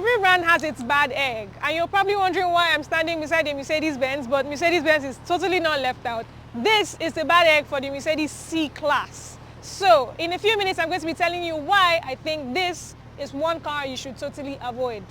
Every brand has its bad egg, and you're probably wondering why I'm standing beside a Mercedes-Benz, but Mercedes-Benz is totally not left out. This is the bad egg for the Mercedes C-Class. So, in a few minutes, I'm going to be telling you why I think this is one car you should totally avoid.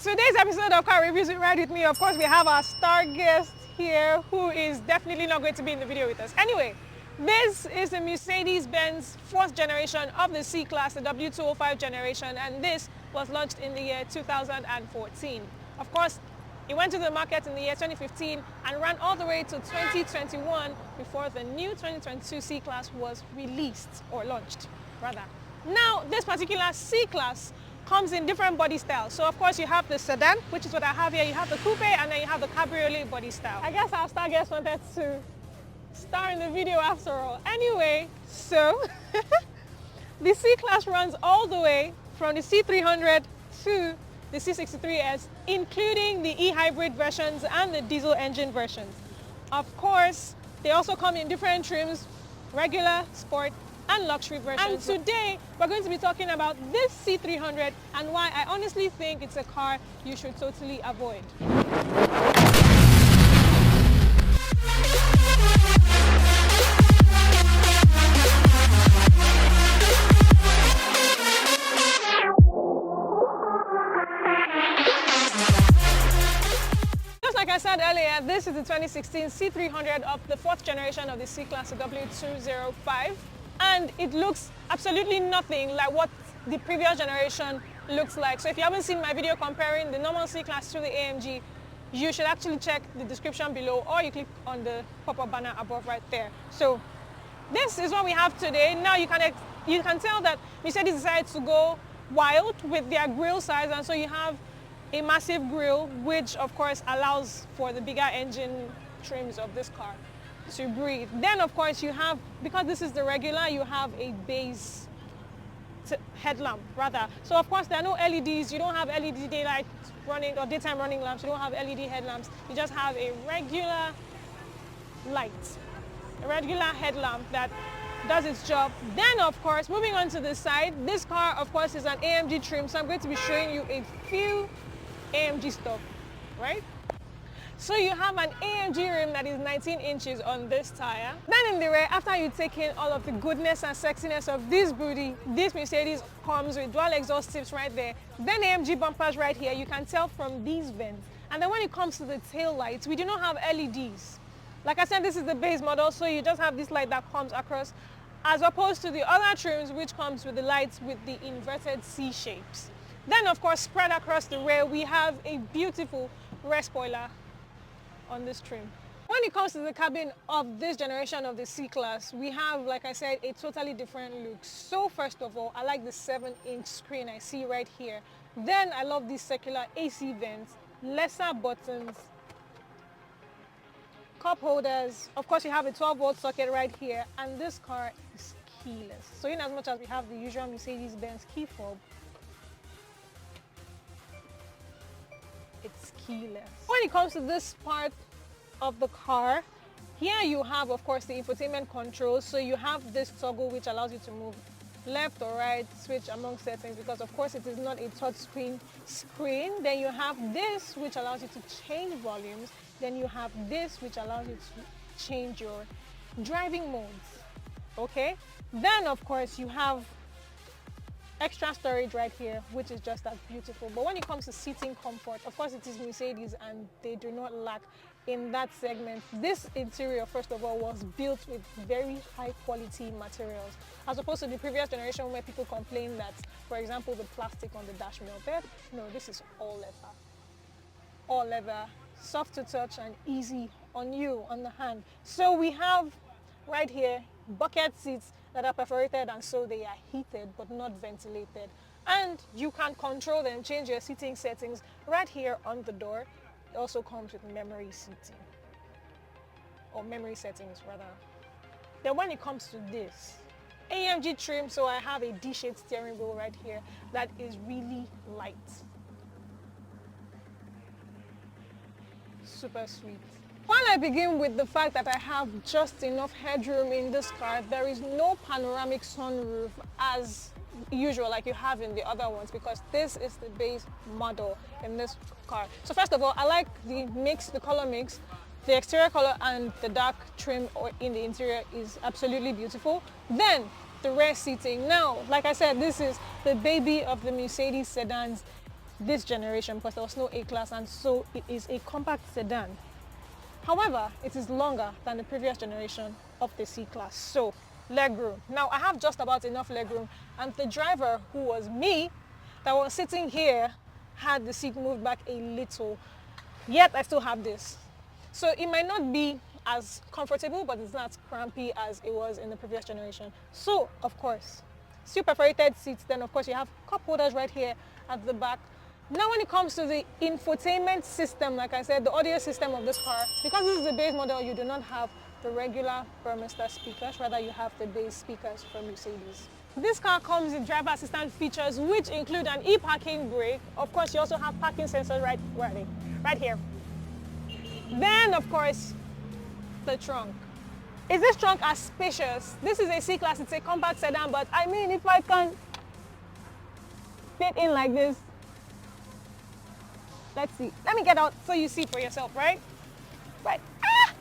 Today's episode of Car Reviews with Ride With Me, of course, we have our star guest here who is definitely not going to be in the video with us. Anyway, this is the Mercedes-Benz 4th generation of the C-Class, the W205 generation, and this was launched in the year 2014. Of course, it went to the market in the year 2015 and ran all the way to 2021 before the new 2022 C-Class was released, or launched, rather. Now, this particular C-Class comes in different body styles. So of course you have the sedan, which is what I have here, you have the coupe, and then you have the cabriolet body style. I guess our star guest wanted to star in the video after all. Anyway, so the C-Class runs all the way from the C300 to the C63S, including the e-hybrid versions and the diesel engine versions. Of course, they also come in different trims, regular, sport, and luxury versions. And today we're going to be talking about this C300 and why I honestly think it's a car you should totally avoid. Just like I said earlier, this is the 2016 C300 of the 4th generation of the C-Class, the W205. And it looks absolutely nothing like what the previous generation looks like. So if you haven't seen my video comparing the normal C-Class to the AMG, you should actually check the description below, or you click on the pop-up banner above right there. So this is what we have today. Now you can tell that Mercedes decided to go wild with their grille size, and so you have a massive grille, which of course allows for the bigger engine trims of this car to breathe. Then of course you have, because this is the regular, you have a base headlamp rather. So of course there are no LEDs, you don't have LED daylight running or daytime running lamps, you don't have LED headlamps, you just have a regular light, a regular headlamp that does its job. Then of course, moving on to the side, this car of course is an AMG trim, so I'm going to be showing you a few AMG stuff, right? So you have an AMG rim that is 19 inches on this tire. Then in the rear, after you take in all of the goodness and sexiness of this booty, this Mercedes comes with dual exhaust tips right there. Then AMG bumpers right here, you can tell from these vents. And then when it comes to the tail lights, we do not have LEDs. Like I said, this is the base model, so you just have this light that comes across, as opposed to the other trims which comes with the lights with the inverted C shapes. Then of course, spread across the rear, we have a beautiful rear spoiler on this trim. When it comes to the cabin of this generation of the C-Class, we have, like I said, a totally different look. So first of all, I like the 7-inch screen I see right here. Then I love these circular AC vents, lesser buttons, cup holders. Of course, you have a 12-volt socket right here, and this car is keyless. So in as much as we have the usual Mercedes-Benz key fob, it's keyless. When it comes to this part of the car, here you have, of course, the infotainment controls. So you have this toggle which allows you to move left or right, switch among settings, because of course it is not a touchscreen screen. Then you have this which allows you to change volumes. Then you have this which allows you to change your driving modes. Okay? Then of course you have extra storage right here, which is just as beautiful. But when it comes to seating comfort, of course it is Mercedes and they do not lack in that segment. This interior, first of all, was built with very high quality materials, as opposed to the previous generation where people complain that, for example, the plastic on the dash melted. No, this is all leather. All leather, soft to touch and easy on you, on the hand. So we have right here bucket seats that are perforated, and so they are heated but not ventilated. And you can control them, change your seating settings right here on the door. It also comes with memory seating, or memory settings rather. Then when it comes to this, AMG trim, so I have a D-shaped steering wheel right here that is really light. Super sweet. While I begin with the fact that I have just enough headroom in this car, there is no panoramic sunroof as usual like you have in the other ones, because this is the base model in this car. So first of all, I like the mix, the color mix. The exterior color and the dark trim in the interior is absolutely beautiful. Then the rear seating. Now, like I said, this is the baby of the Mercedes sedans this generation, because there was no A-Class, and so it is a compact sedan. However, it is longer than the previous generation of the C-Class. So, legroom. Now, I have just about enough legroom, and the driver, who was me, that was sitting here, had the seat moved back a little. Yet, I still have this. So, it might not be as comfortable, but it's not crampy as it was in the previous generation. So, of course, still perforated seats. Then, of course, you have cup holders right here at the back. Now, when it comes to the infotainment system, like I said, the audio system of this car, because this is the base model, you do not have the regular Burmester speakers, rather you have the base speakers from Mercedes. This car comes with driver assistant features, which include an e-parking brake. Of course, you also have parking sensors right here. Then, of course, the trunk. Is this trunk as spacious? This is a C-Class, it's a compact sedan, but I mean, if I can fit in like this, let's see. Let me get out so you see for yourself, right? Right. Ah!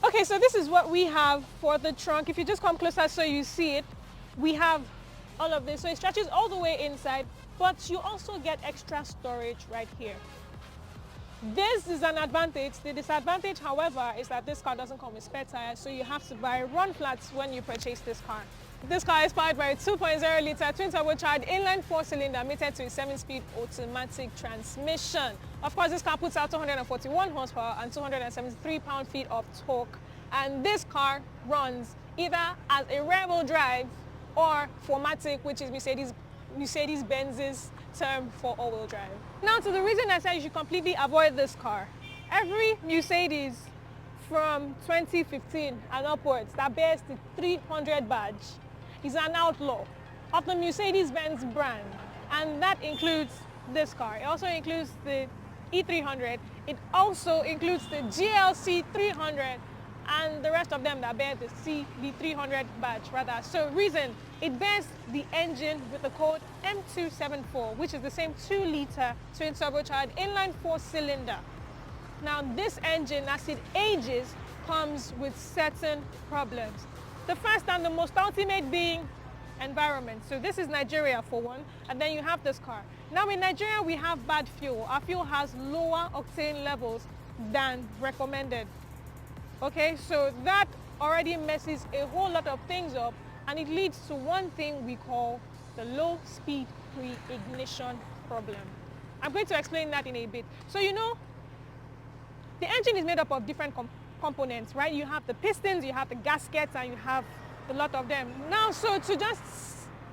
Okay, so this is what we have for the trunk. If you just come closer so you see it, we have all of this. So it stretches all the way inside, but you also get extra storage right here. This is an advantage. The disadvantage, however, is that this car doesn't come with spare tires, so you have to buy run flats when you purchase this car. This car is powered by a 2.0 litre twin-turbocharged inline 4-cylinder mated to a 7-speed automatic transmission. Of course, this car puts out 241 horsepower and 273 pound-feet of torque. And this car runs either as a rear-wheel drive or 4MATIC, which is Mercedes-Benz's term for all-wheel drive. Now, to the reason I said you should completely avoid this car. Every Mercedes from 2015 and upwards that bears the 300 badge is an outlaw of the Mercedes-Benz brand, and that includes this car. It also includes the E300. It also includes the GLC 300 and the rest of them that bear the CB300 badge rather. So reason, it bears the engine with the code M274, which is the same 2-litre twin-turbocharged inline 4-cylinder. Now this engine, as it ages, comes with certain problems. The first and the most ultimate being environment. So this is Nigeria for one, and then you have this car. Now in Nigeria we have bad fuel. Our fuel has lower octane levels than recommended. Okay, so that already messes a whole lot of things up, and it leads to one thing we call the low speed pre-ignition problem. I'm going to explain that in a bit. So you know, the engine is made up of different components, right? You have the pistons, you have the gaskets, and you have a lot of them. Now, so to just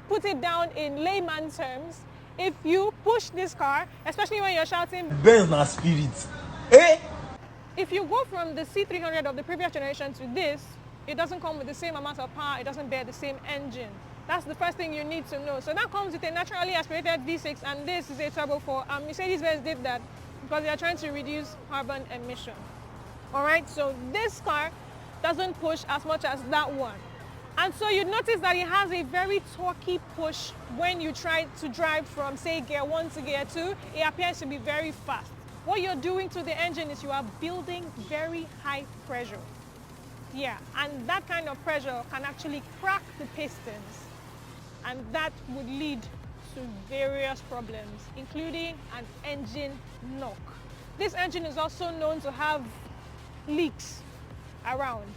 put it down in layman terms, if you push this car, especially when you're shouting, Benz na spirit. Eh? If you go from the C300 of the previous generation to this, it doesn't come with the same amount of power, it doesn't bear the same engine. That's the first thing you need to know. So that comes with a naturally aspirated V6, and this is a turbo 4. Mercedes-Benz did that because they are trying to reduce carbon emission. All right, so this car doesn't push as much as that one. And so you notice that it has a very torquey push when you try to drive from, say, gear 1 to gear 2. It appears to be very fast. What you're doing to the engine is you are building very high pressure. Yeah, and that kind of pressure can actually crack the pistons, and that would lead to various problems, including an engine knock. This engine is also known to have leaks around,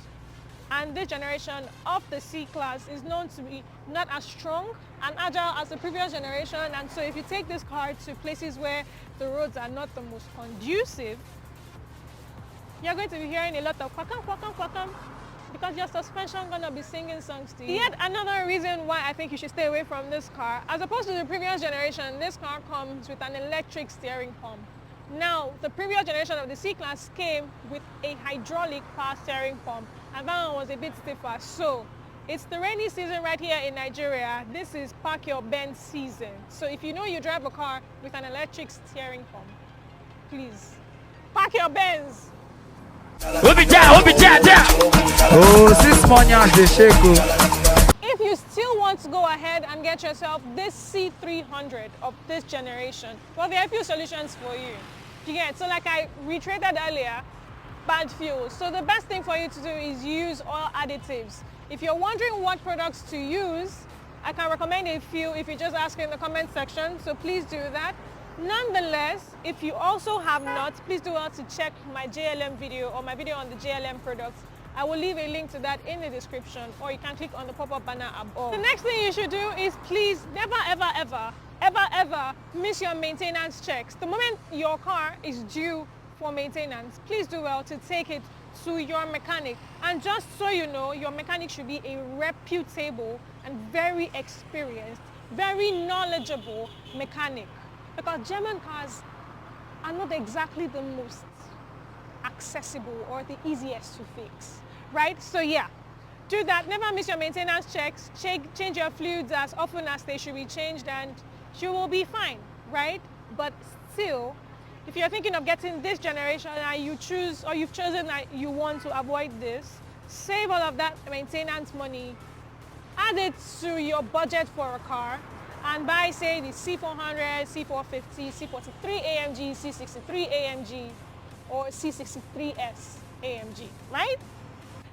and this generation of the C-Class is known to be not as strong and agile as the previous generation, and so if you take this car to places where the roads are not the most conducive, you're going to be hearing a lot of quackam, quackam, quackam, because your suspension is going to be singing songs to you. Yet another reason why I think you should stay away from this car, as opposed to the previous generation, this car comes with an electric steering pump. Now, the previous generation of the C-Class came with a hydraulic power steering pump, and that one was a bit stiffer. So It's the rainy season right here in Nigeria. This is park your Benz season. So if you know you drive a car with an electric steering pump, please park your Benz. Oh, 6 months they shake. If you still want to go ahead and get yourself this C300 of this generation, well, there are a few solutions for you. You get, so like I reiterated earlier, bad fuel. So the best thing for you to do is use oil additives. If you're wondering what products to use, I can recommend a few if you just ask in the comment section, so please do that. Nonetheless, if you also have not, please do well to check my JLM video or my video on the JLM products. I will leave a link to that in the description, or you can click on the pop-up banner above. The next thing you should do is please never, ever miss your maintenance checks. The moment your car is due for maintenance, please do well to take it to your mechanic. And just so you know, your mechanic should be a reputable and very experienced, very knowledgeable mechanic. Because German cars are not exactly the most accessible or the easiest to fix, right? So yeah, do that. Never miss your maintenance checks. Change your fluids as often as they should be changed and you will be fine, right? But still, if you're thinking of getting this generation and you choose, or you've chosen that you want to avoid this, save all of that maintenance money, add it to your budget for a car, and buy, say, the C400, C450, C43 AMG, C63 AMG, or C63S AMG, right?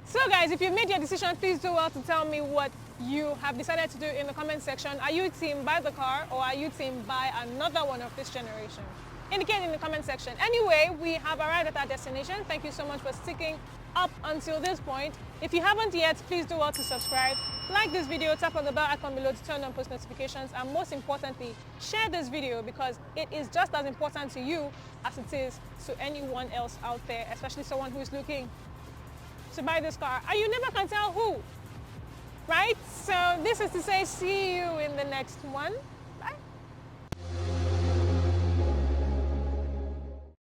So guys, if you've made your decision, please do well to tell me what you have decided to do in the comment section. Are you team buy the car, or are you team buy another one of this generation? Indicate in the comment section. Anyway, we have arrived at our destination. Thank you so much for sticking up until this point. If you haven't yet, please do well to subscribe, like this video, tap on the bell icon below to turn on post notifications, and most importantly, share this video because it is just as important to you as it is to anyone else out there, especially someone who is looking to buy this car and you never can tell who, right? So this is to say, see you in the next one.